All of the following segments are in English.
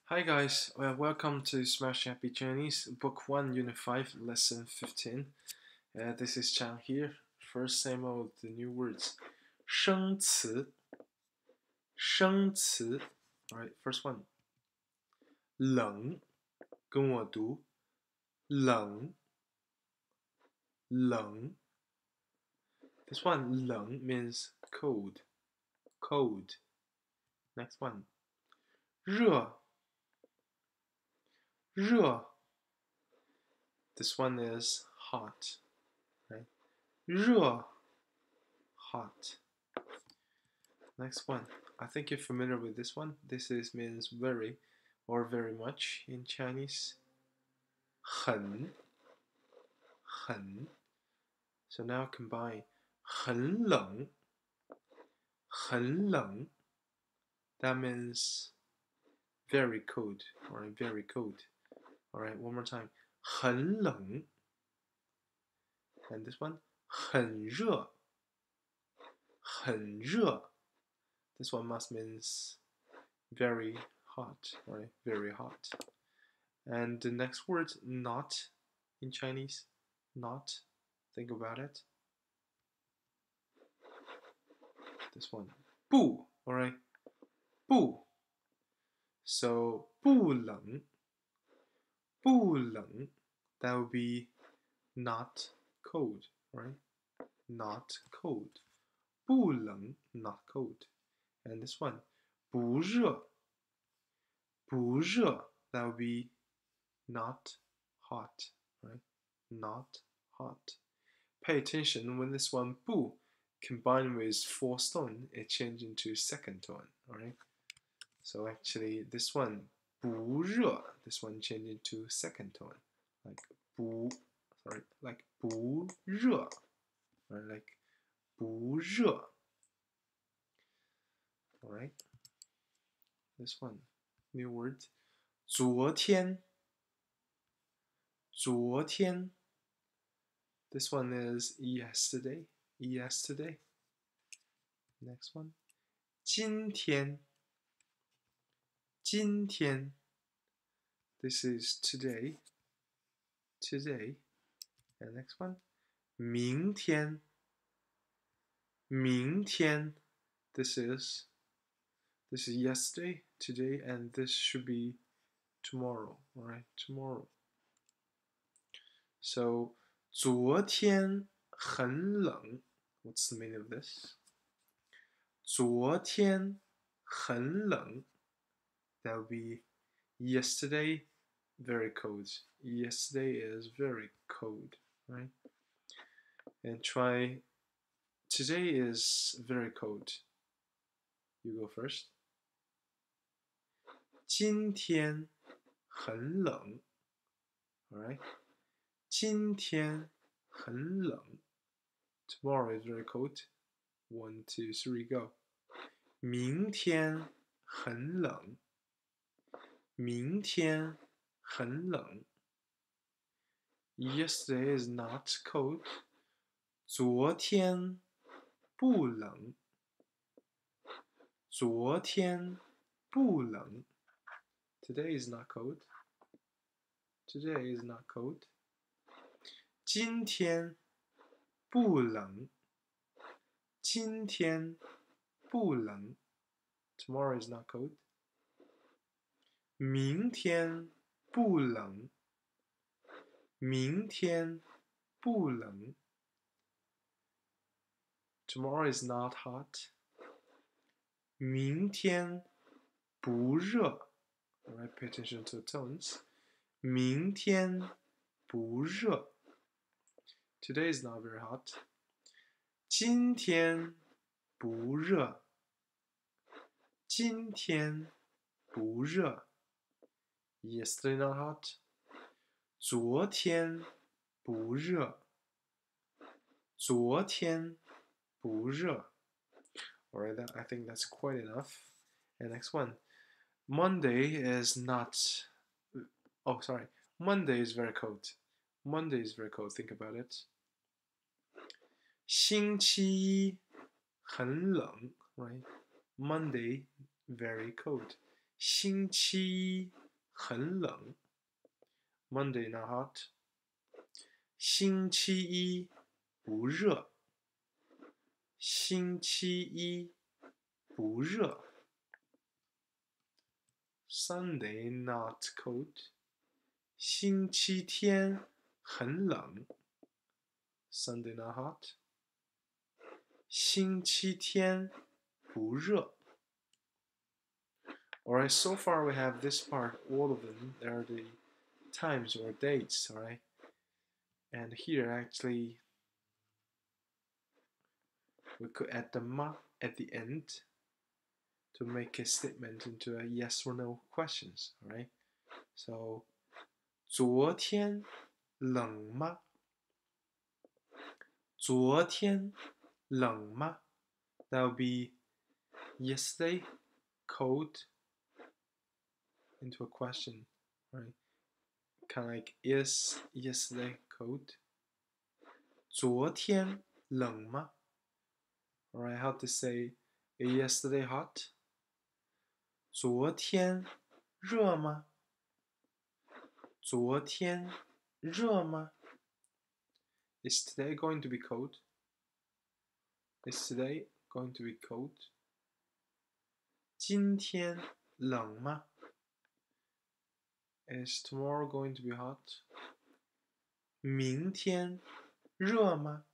Hi guys, welcome to Smash Happy Chinese, Book 1, Unit 5, Lesson 15. This is Chang here. First some of the new words. 生词,生词. Alright, first one. 冷,跟我读,冷,冷. This one, 冷 means cold, cold. Next one. 热,热. This one is hot, right? 热, hot. Next one. I think you're familiar with this one. This means very or very much in Chinese. 很, 很. So now combine. 很冷, 很冷. That means very cold, or very cold. Alright, one more time. 很冷. And this one. 很热, 很热. This one must means very hot, right? Very hot. And the next word, not, in Chinese, not. Think about it. This one, 不, alright? 不. So, 不冷, 不冷. That would be not cold, right? Not cold. 不冷, not cold. And this one, 不热, 不热. That would be not hot, right? Not hot. Pay attention when this one 不 combined with fourth tone, it changes into second tone, alright? So actually this one 不热, this one changed into second tone, like 不, sorry, like 不热, right? Like 不热. Alright? This one, new word. 昨天, 昨天. This one is yesterday, yesterday. Next one. 今天, 今天. This is today, today. And next one. 明天, 明天. This is yesterday, today, and this should be tomorrow, alright? Tomorrow. So, 昨天很冷. What's the meaning of this? 昨天很冷. That would be yesterday, very cold. Yesterday is very cold, right? And try, today is very cold. You go first. 今天很冷. Alright? 今天很冷. Tomorrow is very cold. 1, 2, 3, go. 明天很冷. 明天很冷. Yesterday is not cold. 昨天不冷. 昨天不冷. Today is not cold. Today is not cold. 今天不冷. 今天不冷. Tomorrow is not cold. 明天不冷. 明天不冷. Tomorrow is not hot. 明天不热. Alright, pay attention to the tones. 明天不热. Today is not very hot. 今天不热. 今天不热. Yesterday not hot. 昨天不热. 昨天不热. Alright, I think that's quite enough. And next one. Monday is not... Oh, sorry. Monday is very cold. Monday is very cold. Think about it. 星期一很冷, right? Monday, very cold. 星期一很冷。Monday not hot. 星期一不热。星期一不热。Sunday not cold. 星期天很冷。Sunday not hot. 星期天不热。Alright, so far we have this part, all of them. They are the times or dates, alright? And here actually we could add the ma at the end to make a statement into a yes or no questions, alright? So 昨天冷吗？昨天冷吗？ That would be yesterday cold into a question, right? Kind of like is yesterday cold? 昨天冷吗？ Alright, how to say yesterday hot? 昨天热吗？昨天热吗？ Is today going to be cold? Is today going to be cold? 今天冷吗？ Is tomorrow going to be hot? 明天热吗？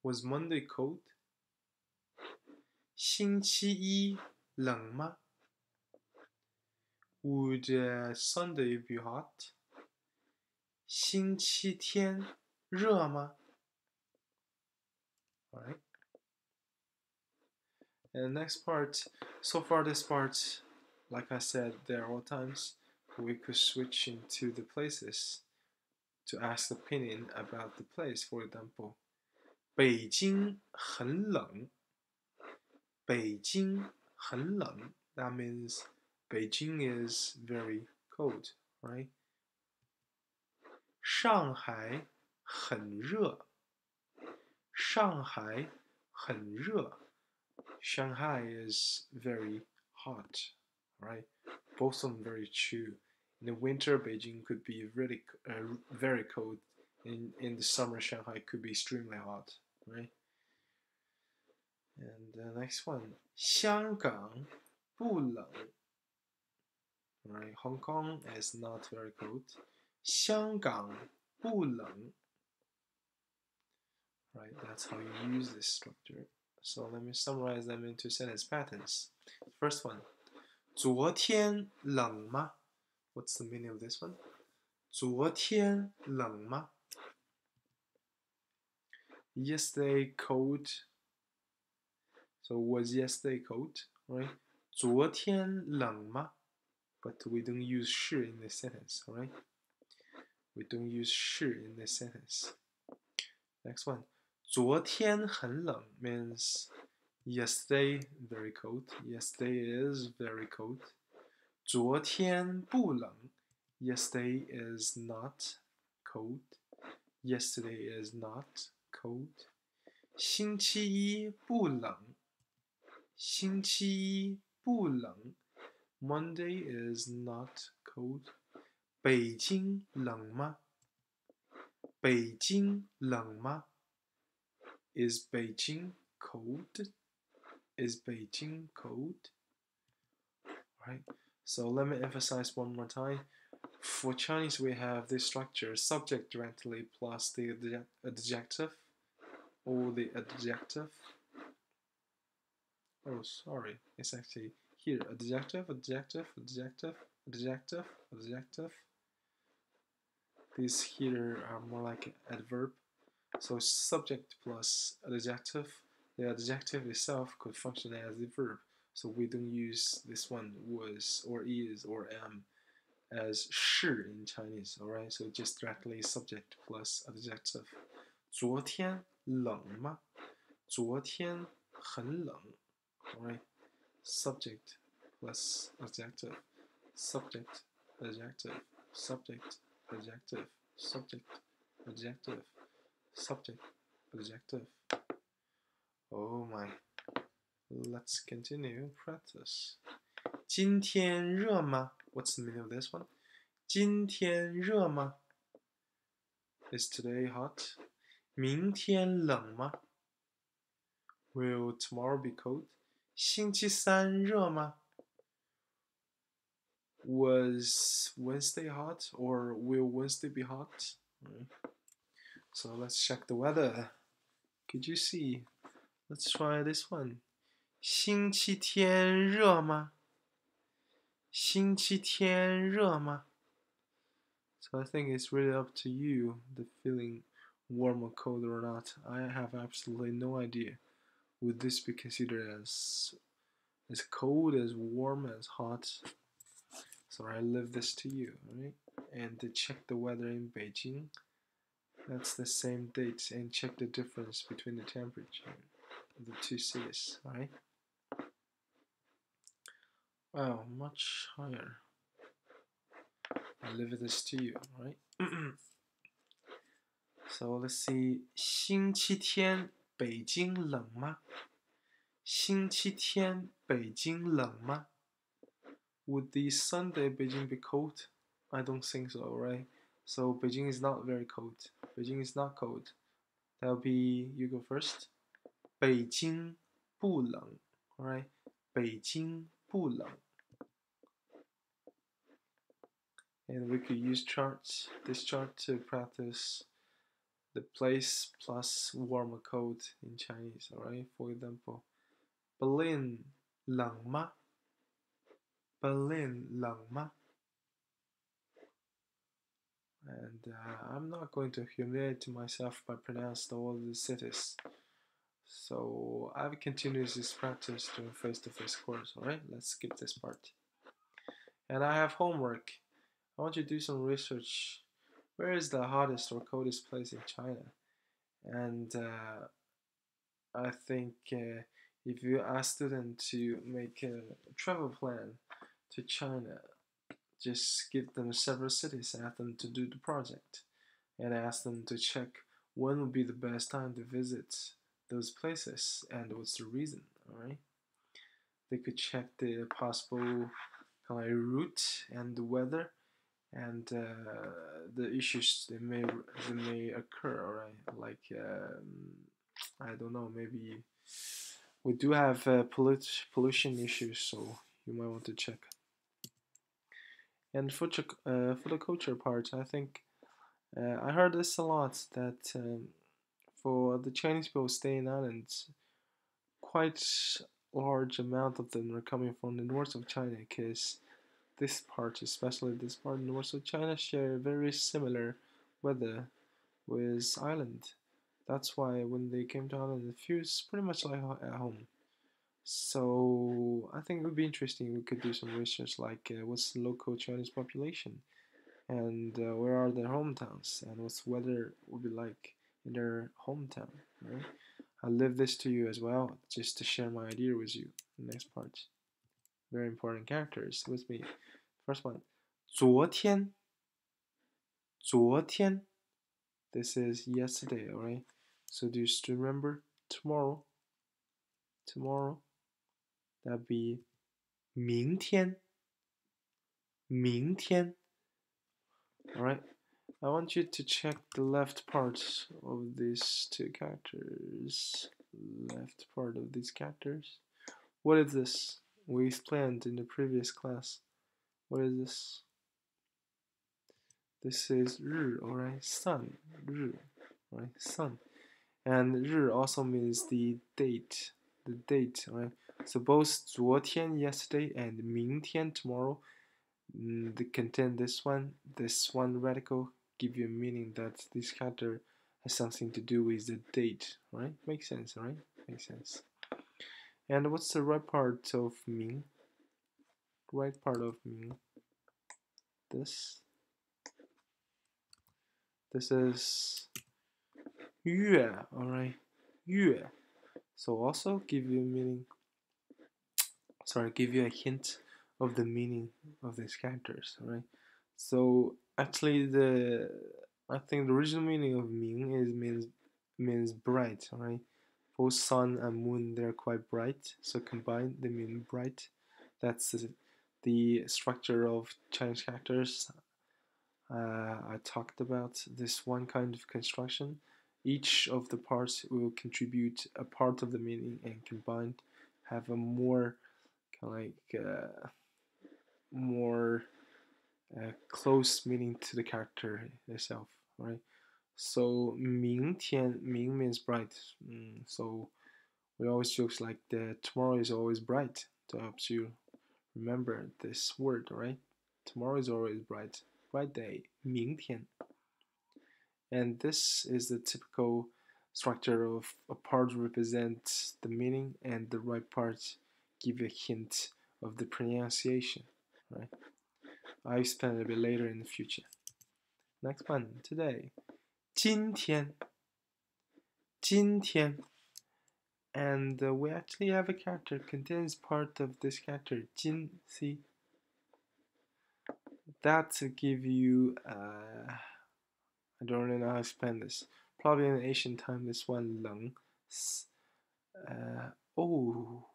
Was Monday cold? 星期一冷吗？ Would Sunday be hot? 星期天热吗？ Alright. And the next part, so far this part, like I said, there are all times we could switch into the places to ask opinion about the place. For example, 北京很冷。北京很冷. That means Beijing is very cold, right? 上海很热。上海很热. Shanghai is very hot, right? Both of them very true. In the winter, Beijing could be really very cold. In the summer, Shanghai could be extremely hot, right? And the next one, 香港不冷. Right, Hong Kong is not very cold. 香港不冷. Right, that's how you use this structure. So let me summarize them into sentence patterns. First one, 昨天冷吗? What's the meaning of this one? 昨天冷吗? Yesterday cold. So was yesterday cold, right? 昨天冷吗? But we don't use 是 in this sentence, alright? We don't use 是 in this sentence. Next one. 昨天很冷 means yesterday very cold. Yesterday is very cold. 昨天不冷 yesterday is not cold. Yesterday is not cold. 星期一不冷. 星期一不冷 Monday is not cold. 北京冷吗？北京冷吗？ Is Beijing cold? Is Beijing cold? Right. So let me emphasize one more time. For Chinese, we have this structure: subject directly plus the adjective, or the adjective. Oh, sorry. It's actually here: adjective, adjective, adjective, adjective, adjective. These here are more like adverb. So subject plus adjective. The adjective itself could function as the verb. So we don't use this one was or is or am as 是 in Chinese, alright? So just directly subject plus adjective. 昨天冷吗？昨天很冷 alright? Subject plus adjective. Subject, adjective, subject, adjective, subject, adjective, subject, adjective. Oh my. Let's continue practice. 今天热吗? What's the meaning of this one? 今天热吗? Is today hot? 明天冷吗? Will tomorrow be cold? 星期三热吗? Was Wednesday hot or will Wednesday be hot? So let's check the weather. Could you see? Let's try this one. 星期天热吗? 星期天热吗? So I think it's really up to you, the feeling warm or cold or not. I have absolutely no idea. Would this be considered as cold, as warm, as hot? So I leave this to you, right? And to check the weather in Beijing, that's the same date, and check the difference between the temperature of the two cities, right? Wow, much higher. I leave this to you, right? So let's see. 星期天北京冷吗? 星期天北京冷吗? Would the Sunday Beijing be cold? I don't think so, right? So Beijing is not very cold. Beijing is not cold. That'll be, you go first. 北京不冷, alright? 北京不冷. And we could use this chart to practice the place plus warm or cold in Chinese, alright? For example, Berlin 冷吗? Berlin 冷吗? And I'm not going to humiliate myself by pronouncing all the cities. So I've continued this practice during face-to-face course, alright? Let's skip this part. And I have homework. I want you to do some research. Where is the hottest or coldest place in China? And I think if you ask students to make a travel plan to China, just give them several cities, ask them to do the project, and ask them to check when would be the best time to visit those places and what's the reason, alright? They could check the possible route and the weather and the issues that may occur, alright? Like I don't know, maybe we do have pollution issues, so you might want to check. And for the culture part, I think I heard this a lot that for the Chinese people staying in islands, quite large amount of them are coming from the north of China, because this part, especially this part, north of China, share very similar weather with island. That's why when they came to island, it feels pretty much like at home. So I think it would be interesting. We could do some research, like what's the local Chinese population, and where are their hometowns, and what's weather would be like in their hometown. Right? I'll leave this to you as well, just to share my idea with you. The next part, very important characters with me. First one, 昨天, 昨天. This is yesterday, alright? So do you still remember tomorrow? Tomorrow. That'd be 明天. 明天. Alright? I want you to check the left part of these two characters. Left part of these characters. What is this? We explained in the previous class. What is this? This is 日, alright? Sun. 日. Right? Sun. And 日 also means the date. The date, right? So both 昨天 yesterday and 明天 tomorrow, they contain this one radical give you a meaning that this character has something to do with the date, right? Makes sense, right? Makes sense. And what's the right part of Ming? Right part of Ming. This. This is 月, alright? 月. So also give you a meaning. Sorry, give you a hint of the meaning of these characters, alright? So actually I think the original meaning of Ming means bright, alright? Both sun and moon, they're quite bright, so combined they mean bright. That's the structure of Chinese characters. I talked about this one kind of construction. Each of the parts will contribute a part of the meaning, and combined have a more kind of like more close meaning to the character itself, right? So 明天, 明 means bright. So we always jokes like the tomorrow is always bright to help you remember this word, right? Tomorrow is always bright. Bright day, 明天. And this is the typical structure of a part represents the meaning and the right part give a hint of the pronunciation, right? I'll explain a bit later in the future. Next one, today. 今天, 今天. And we actually have a character contains part of this character, 今, see? That to give you, I don't really know how to explain this. Probably in ancient time, this one, 冷. Oh,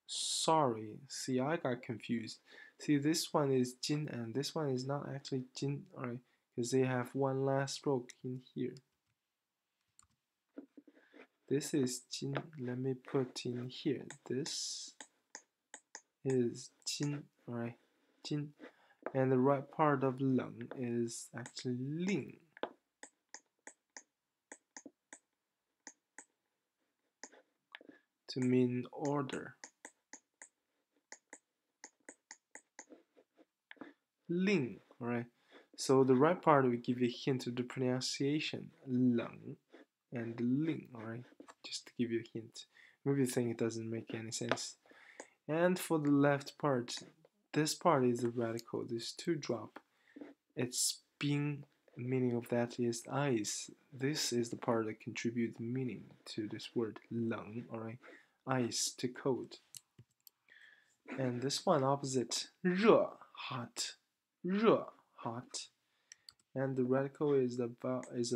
sorry. See, I got confused. See, this one is 今 and this one is not actually 今, alright? Because they have one last stroke in here. This is 今. Let me put in here. This is 今, alright? 今. And the right part of 冷 is actually 令. To mean order. 令, alright? So the right part will give you a hint of the pronunciation. 冷 and 令, alright? Just to give you a hint. Maybe you think it doesn't make any sense. And for the left part, this part is a radical. This 2 drop. Its being meaning of that is ice. This is the part that contributes meaning to this word 冷, alright? Ice, to cold. And this one opposite, 热, hot. 热, hot. And the radical is a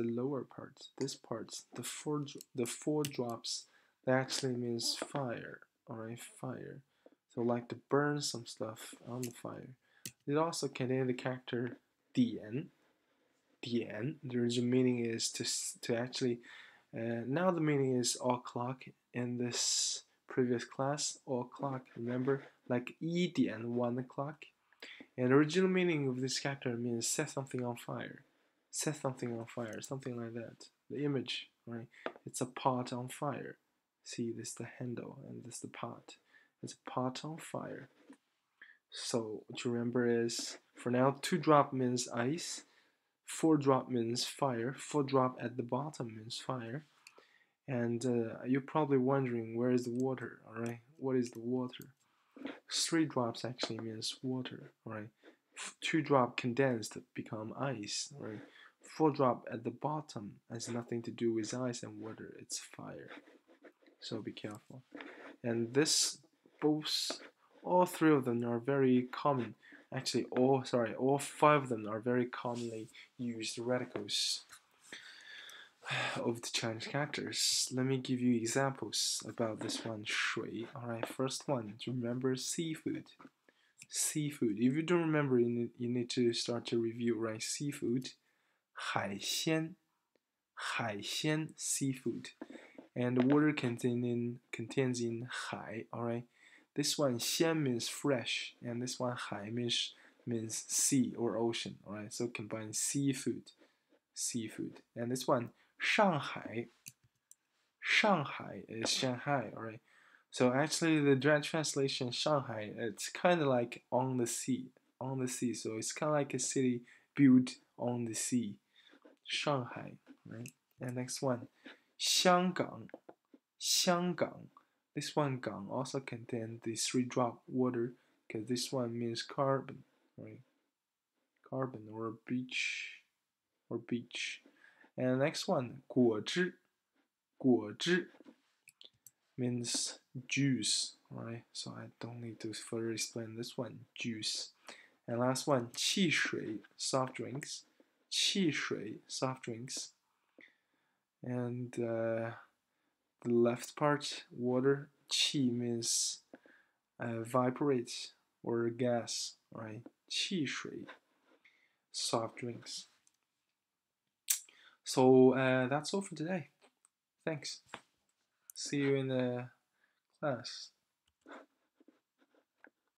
lower part. This part, the four drops, that actually means fire. Alright, fire. So like to burn some stuff on the fire. It also contains the character 点. 点. The original meaning is to actually. Now the meaning is o'clock. In this previous class, o'clock. Remember, like 一点, 1 o'clock. And the original meaning of this character means set something on fire. Set something on fire, something like that. The image, right? It's a pot on fire. See, this is the handle and this is the pot. It's a pot on fire. So what you remember is, for now, 2 drop means ice. 4 drop means fire. 4 drop at the bottom means fire. And you're probably wondering, where is the water, alright? What is the water? 3 drops actually means water, right? 2 drop condensed become ice, right? 4 drop at the bottom has nothing to do with ice and water, it's fire. So be careful. And this, all 3 of them are very common. Actually, all 5 of them are very commonly used radicals of the Chinese characters. Let me give you examples about this one, 水. Alright, first one, to remember seafood. Seafood. If you don't remember, you need to start to review, right? Seafood. 海鲜. 海鲜, seafood. And the water contains in 海, alright? This one, 鲜 means fresh, and this one, 海 means sea or ocean, alright? So combine seafood. Seafood. And this one, 上海. Shanghai is Shanghai, alright? So actually the direct translation Shanghai, it's kind of like on the sea. On the sea. So it's kind of like a city built on the sea. Shanghai, right? And next one, 香港. 香港. This one, 港, also contains the 3 drop water, because this one means carbon, right? Carbon or beach. Or beach. And next one, 果汁. 果汁 means juice, right? So I don't need to further explain this one, juice. And last one, 汽水, soft drinks. 汽水, soft drinks. And the left part, water. Qi means vibrate or gas, right? 汽水, soft drinks. So that's all for today. Thanks. See you in the class.